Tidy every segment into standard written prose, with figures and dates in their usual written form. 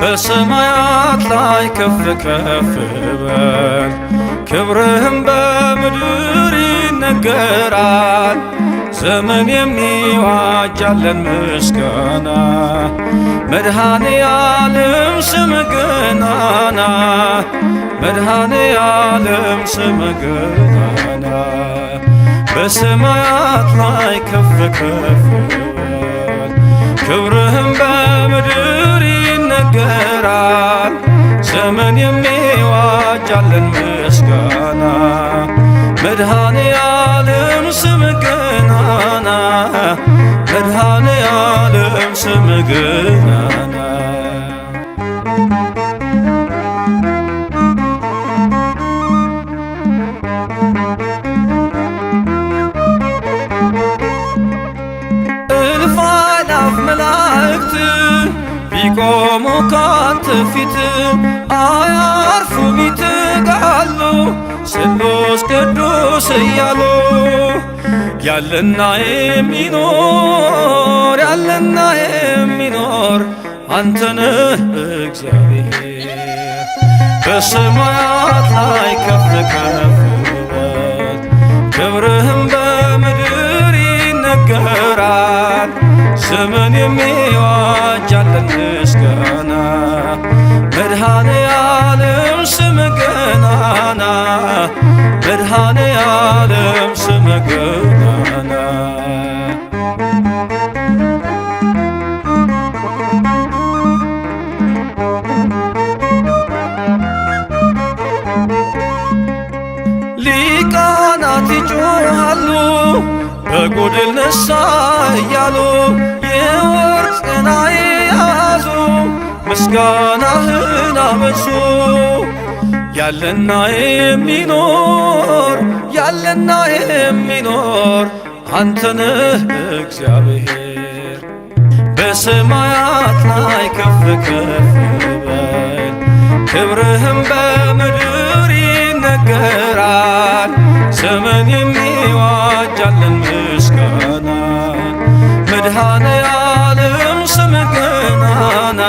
በሰማያት ላይ ከፍ ከፍ በል ክብርህም በምድር ይነገራል። ዘመን የሚዋጃለን ምስጋና መድኃኔ ዓለም ስምህ ገናና መድኃኔ ዓለም ስምህ ገናና በሰማያት ላይ ከፍ ከፍ በል ክብርህም በምድር ይነገራል። ዘመን የሚዋጃለን ምስጋና መድኃኔ ዓለም ስምህ ገናና መድኃኔ ዓለም ስምህ ገናና እልፍ አእላፍ መላእክት ቢቆሙ ካንተ ፊት አያርፉም ይትጋሉ ስሉስ ቅዱስ እያሉ ያለና የሚኖር ያለና የሚኖር አንተ ነህ እግዚአብሔር። በሰማያት ላይ ከፍ ከፍ በል ክብርህም በምድር ይነገራል። ዘመን የሚዋጃለን ምስጋና መድኃኔ ዓለም ስምህ ገናና መድኃኔ ዓለም ስምህ ገናና ሊቃናት ይጮኻሉ በጎድል ነሣ እያሉ የወርቅ ጽና የያዙ ምስጋናህን አበዙ። ያለና የሚኖር ያለና የሚኖር አንተ ነህ እግዚአብሔር። በሰማያት ላይ ከፍ ከፍ በል ክብርህም በምድር ይነገራል። ዘመን የሚዋጃለን ምስጋና መድኃኔ ዓለም ስምህ ገናና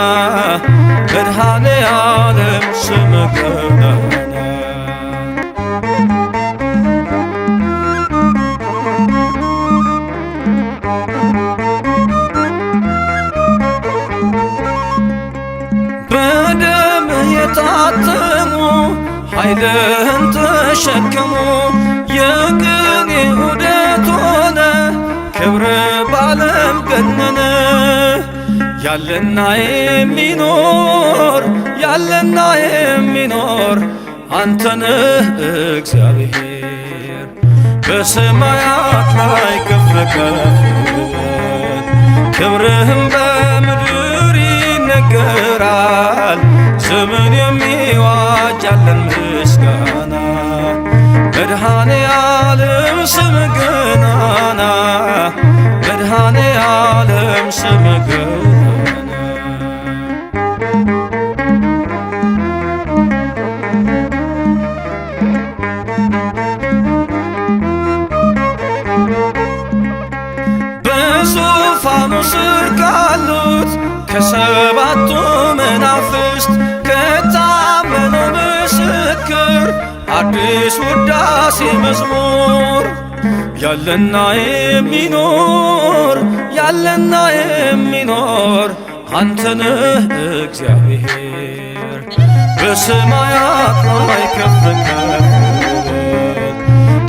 መድኃኔ ዓለም ስምህ ገናና በደምህ የታተሙ ኃይልህን ተሸከሙ የቅኔ ዑደት ሆነ ክብር ባለም ገነነ። ያለና የሚኖር ያለና የሚኖር አንተ ነህ እግዚአብሔር። በሰማያት ላይ ከፍ ከፍ በል ክብርህም በምድር ይነገራል። ዘመን የሚዋጃለን ምስጋና መድኃኔ ዓለም ስምህ ገናና መድኃኔ ዓለም ስምህ ገናና በዙፋኑ ስር ካሉት ከሰባቱ መናፍስት ከታመነው ምስክር አዲስ ውዳሴ መዝሙር ያለና የሚኖር ያለና የሚኖር አንተ ነህ እግዚአብሔር። በሰማያት ላይ ከፍ ከፍ በል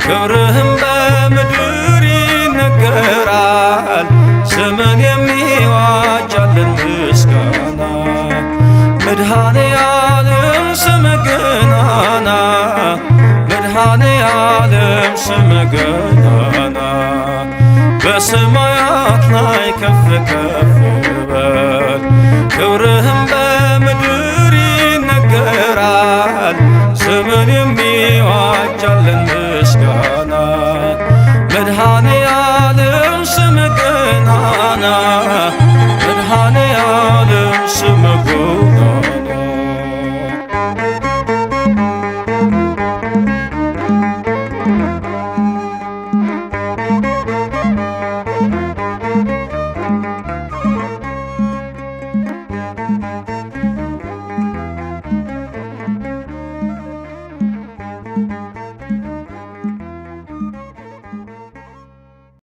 ክብርህም በምድር ይነገራል። ዘመን የሚዋጃለን ምስጋና መድኃኔ ዓለም ስምህ ገናና መድኃኔ ዓለም ስምህ ገናና በሰማያት ላይ ከፍ ከፍ በል ክብርህም በምድር ይነገራል። ዘመን የሚዋጃለን ምስጋና መድኃኔ ዓለም ስምህ ገናና መድኃኔ ዓለም ስምህ